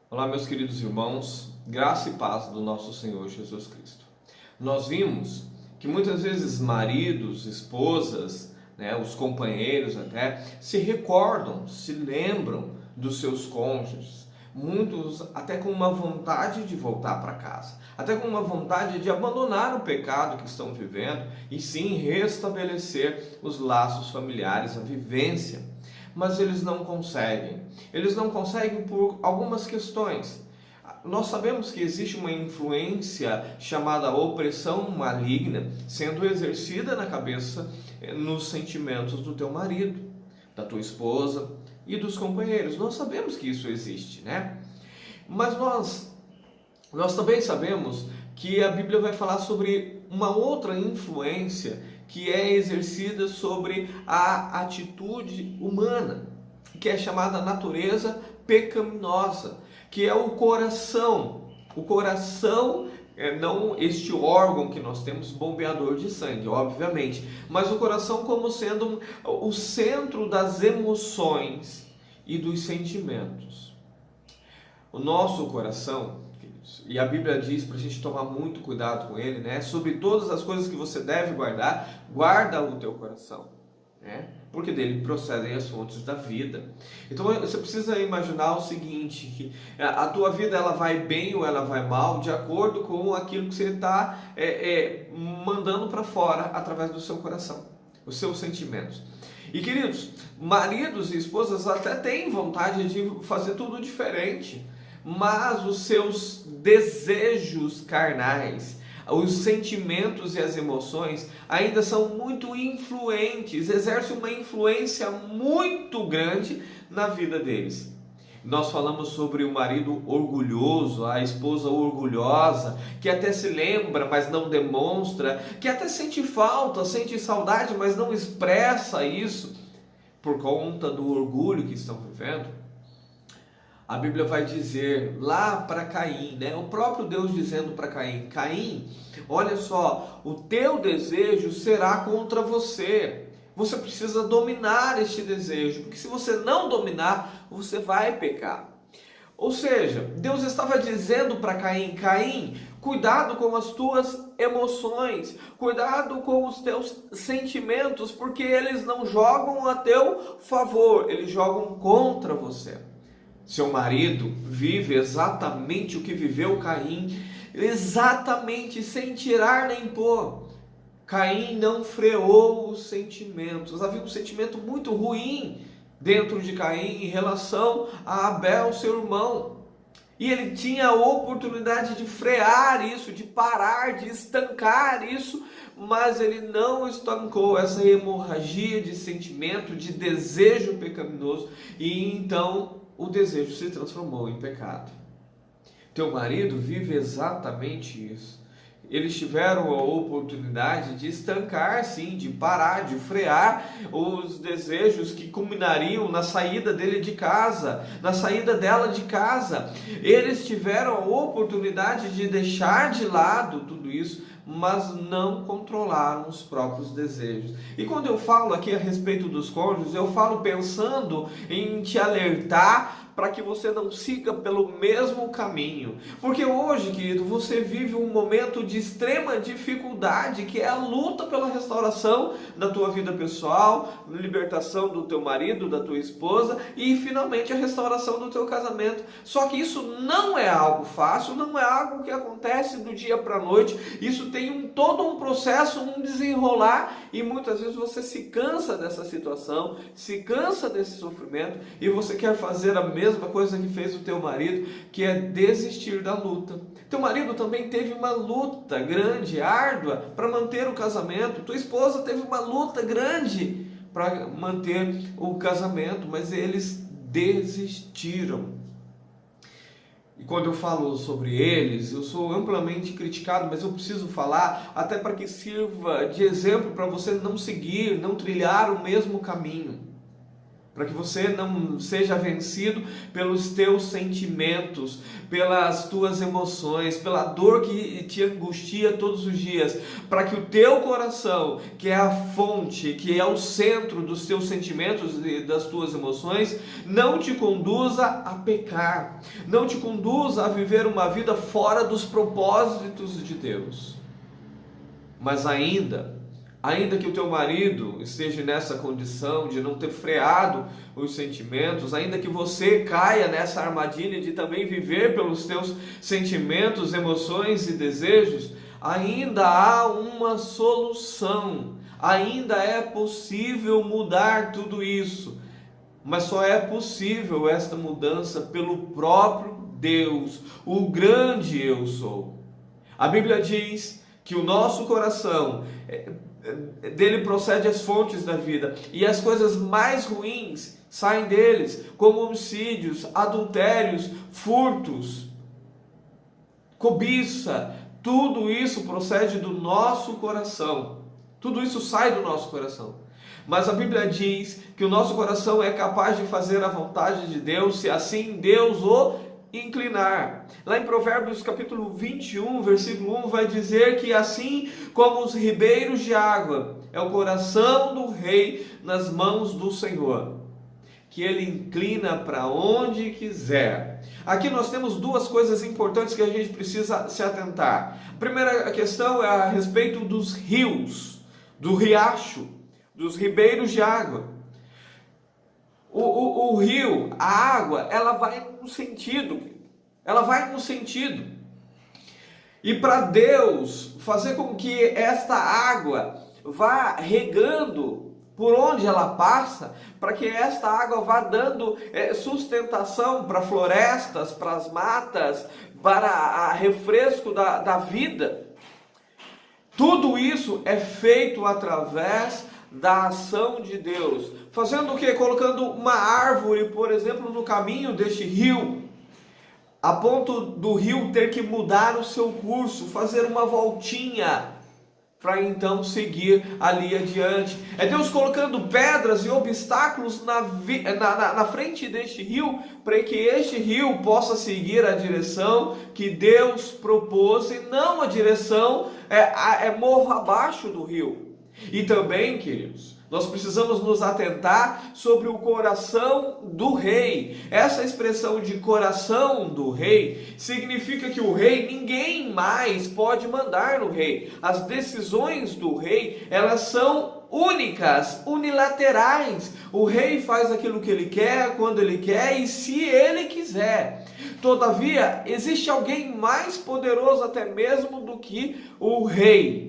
Olá, meus queridos irmãos, graça e paz do nosso Senhor Jesus Cristo. Nós vimos que muitas vezes maridos, esposas, os companheiros até, se recordam, se lembram dos seus cônjuges, muitos até com uma vontade de voltar para casa, até com uma vontade de abandonar o pecado que estão vivendo e sim restabelecer os laços familiares, a vivência. Mas eles não conseguem. Eles não conseguem por algumas questões. Nós sabemos que existe uma influência chamada opressão maligna sendo exercida na cabeça, nos sentimentos do teu marido, da tua esposa e dos companheiros. Nós sabemos que isso existe, né? Mas nós também sabemos que a Bíblia vai falar sobre uma outra influência que é exercida sobre a atitude humana, que é chamada natureza pecaminosa, que é o coração. O coração é não este órgão que nós temos, bombeador de sangue, obviamente, mas o coração como sendo o centro das emoções e dos sentimentos. O nosso coração, e a Bíblia diz para a gente tomar muito cuidado com ele, né? Sobre todas as coisas que você deve guardar, guarda o teu coração, né? Porque dele procedem as fontes da vida. Então você precisa imaginar o seguinte, que a tua vida ela vai bem ou ela vai mal de acordo com aquilo que você está mandando para fora através do seu coração, os seus sentimentos. E queridos, maridos e esposas até têm vontade de fazer tudo diferente, mas os seus desejos carnais, os sentimentos e as emoções ainda são muito influentes, exercem uma influência muito grande na vida deles. Nós falamos sobre o marido orgulhoso, a esposa orgulhosa, que até se lembra, mas não demonstra, que até sente falta, sente saudade, mas não expressa isso por conta do orgulho que estão vivendo. A Bíblia vai dizer lá para Caim, né? O próprio Deus dizendo para Caim: Caim, olha só, o teu desejo será contra você. Você precisa dominar este desejo, porque se você não dominar, você vai pecar. Ou seja, Deus estava dizendo para Caim: Caim, cuidado com as tuas emoções, cuidado com os teus sentimentos, porque eles não jogam a teu favor, eles jogam contra você. Seu marido vive exatamente o que viveu Caim, exatamente sem tirar nem pôr. Caim não freou os sentimentos. Havia um sentimento muito ruim dentro de Caim em relação a Abel, seu irmão. E ele tinha a oportunidade de frear isso, de parar, de estancar isso, mas ele não estancou essa hemorragia de sentimento, de desejo pecaminoso, e então o desejo se transformou em pecado. Teu marido vive exatamente isso. Eles tiveram a oportunidade de estancar, sim, de parar, de frear os desejos que culminariam na saída dele de casa, na saída dela de casa. Eles tiveram a oportunidade de deixar de lado tudo isso, mas não controlaram os próprios desejos. E quando eu falo aqui a respeito dos cônjuges, eu falo pensando em te alertar para que você não siga pelo mesmo caminho. Porque hoje, querido, você vive um momento de extrema dificuldade, que é a luta pela restauração da tua vida pessoal, libertação do teu marido, da tua esposa e finalmente a restauração do teu casamento. Só que isso não é algo fácil, não é algo que acontece do dia para a noite. Isso tem todo um processo, um desenrolar, e muitas vezes você se cansa dessa situação, se cansa desse sofrimento e você quer fazer a mesma coisa que fez o teu marido, que é desistir da luta. Teu marido também teve uma luta grande, árdua, para manter o casamento. Tua esposa teve uma luta grande para manter o casamento, mas eles desistiram. E quando eu falo sobre eles, eu sou amplamente criticado, mas eu preciso falar até para que sirva de exemplo para você não seguir, não trilhar o mesmo caminho. para que você não seja vencido pelos teus sentimentos, pelas tuas emoções, pela dor que te angustia todos os dias, para que o teu coração, que é a fonte, que é o centro dos teus sentimentos e das tuas emoções, não te conduza a pecar, não te conduza a viver uma vida fora dos propósitos de Deus. Mas ainda que o teu marido esteja nessa condição de não ter freado os sentimentos, ainda que você caia nessa armadilha de também viver pelos teus sentimentos, emoções e desejos, ainda há uma solução, ainda é possível mudar tudo isso, mas só é possível esta mudança pelo próprio Deus, o grande eu sou. A Bíblia diz que o nosso coração, dele procede as fontes da vida, e as coisas mais ruins saem deles, como homicídios, adultérios, furtos, cobiça. Tudo isso procede do nosso coração, tudo isso sai do nosso coração. Mas a Bíblia diz que o nosso coração é capaz de fazer a vontade de Deus, se assim Deus o inclinar. Lá em Provérbios capítulo 21, versículo 1, vai dizer que assim como os ribeiros de água é o coração do rei nas mãos do Senhor, que ele inclina para onde quiser. Aqui nós temos duas coisas importantes que a gente precisa se atentar. A primeira questão é a respeito dos rios, do riacho, dos ribeiros de água. O rio, a água, ela vai num sentido, e para Deus fazer com que esta água vá regando por onde ela passa, para que esta água vá dando sustentação para florestas, para as matas, para refresco da vida, tudo isso é feito através da ação de Deus. Fazendo o que? Colocando uma árvore, por exemplo, no caminho deste rio, a ponto do rio ter que mudar o seu curso, fazer uma voltinha, para então seguir ali adiante. É Deus colocando pedras e obstáculos na frente deste rio, para que este rio possa seguir a direção que Deus propôs, e não a direção morro abaixo do rio. E também, queridos, nós precisamos nos atentar sobre o coração do rei. Essa expressão de coração do rei significa que o rei, ninguém mais pode mandar no rei. As decisões do rei, elas são únicas, unilaterais. O rei faz aquilo que ele quer, quando ele quer e se ele quiser. Todavia, existe alguém mais poderoso até mesmo do que o rei,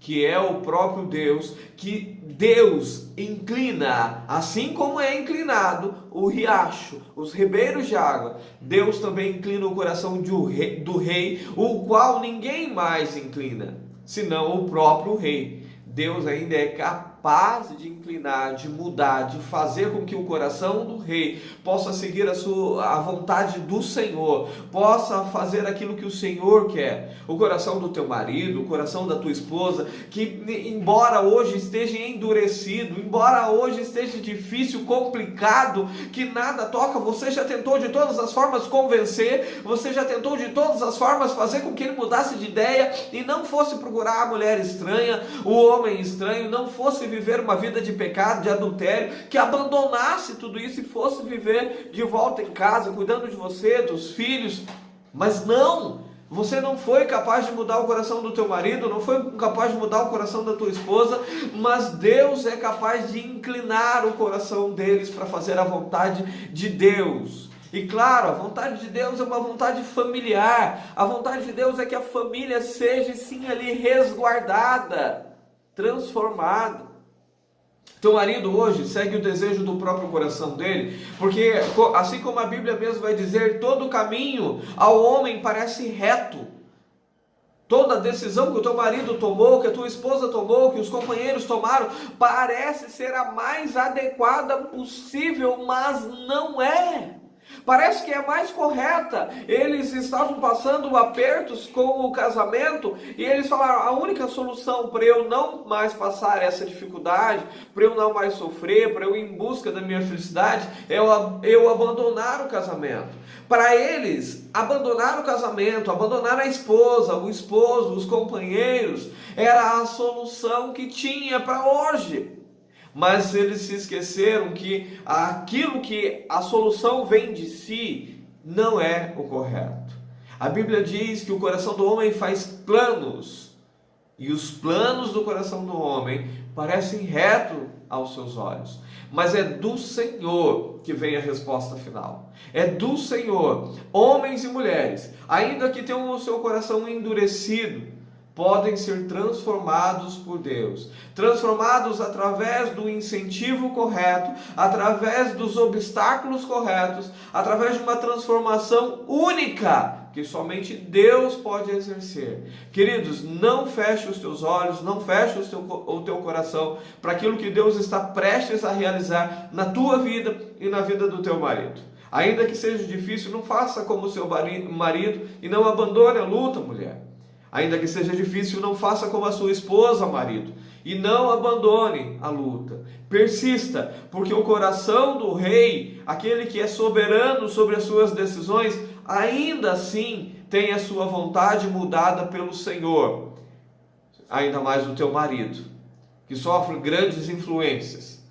que é o próprio Deus, que Deus inclina, assim como é inclinado o riacho, os ribeiros de água. Deus também inclina o coração do rei, o qual ninguém mais inclina, senão o próprio rei. Deus ainda é capaz de inclinar, de mudar, de fazer com que o coração do rei possa seguir a vontade do Senhor, possa fazer aquilo que o Senhor quer. O coração do teu marido, o coração da tua esposa, que embora hoje esteja endurecido, embora hoje esteja difícil, complicado, que nada toca, você já tentou de todas as formas convencer, você já tentou de todas as formas fazer com que ele mudasse de ideia e não fosse procurar a mulher estranha, o homem estranho, não fosse viver uma vida de pecado, de adultério, que abandonasse tudo isso e fosse viver de volta em casa, cuidando de você, dos filhos. Mas não, você não foi capaz de mudar o coração do teu marido, não foi capaz de mudar o coração da tua esposa, mas Deus é capaz de inclinar o coração deles para fazer a vontade de Deus. E claro, a vontade de Deus é uma vontade familiar. A vontade de Deus é que a família seja sim ali resguardada, transformado. Teu marido hoje segue o desejo do próprio coração dele, porque assim como a Bíblia mesmo vai dizer, todo caminho ao homem parece reto. Toda decisão que o teu marido tomou, que a tua esposa tomou, que os companheiros tomaram, parece ser a mais adequada possível, mas não é. Parece que é mais correta. Eles estavam passando apertos com o casamento e eles falaram: a única solução para eu não mais passar essa dificuldade, para eu não mais sofrer, para eu ir em busca da minha felicidade, é eu abandonar o casamento. Para eles, abandonar o casamento, abandonar a esposa, o esposo, os companheiros, era a solução que tinha para hoje. Mas eles se esqueceram que aquilo que a solução vem de si não é o correto. A Bíblia diz que o coração do homem faz planos, e os planos do coração do homem parecem retos aos seus olhos. Mas é do Senhor que vem a resposta final. É do Senhor. Homens e mulheres, ainda que tenham o seu coração endurecido, podem ser transformados por Deus, transformados através do incentivo correto, através dos obstáculos corretos, através de uma transformação única que somente Deus pode exercer. Queridos, não feche os teus olhos, não feche o teu coração para aquilo que Deus está prestes a realizar na tua vida e na vida do teu marido. Ainda que seja difícil, não faça como o seu marido e não abandone a luta, mulher. Ainda que seja difícil, não faça como a sua esposa, marido, e não abandone a luta. Persista, porque o coração do rei, aquele que é soberano sobre as suas decisões, ainda assim tem a sua vontade mudada pelo Senhor. Ainda mais o teu marido, que sofre grandes influências,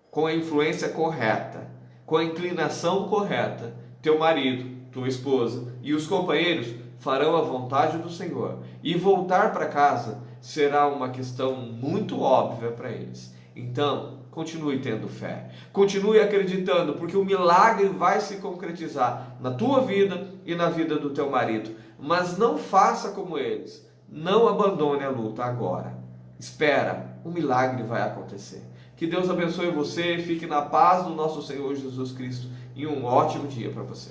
com a influência correta, com a inclinação correta, teu marido, tua esposa e os companheiros farão a vontade do Senhor, e voltar para casa será uma questão muito óbvia para eles. Então, continue tendo fé, continue acreditando, porque o milagre vai se concretizar na tua vida e na vida do teu marido. Mas não faça como eles, não abandone a luta agora. Espera, o milagre vai acontecer. Que Deus abençoe você, fique na paz do nosso Senhor Jesus Cristo e um ótimo dia para você.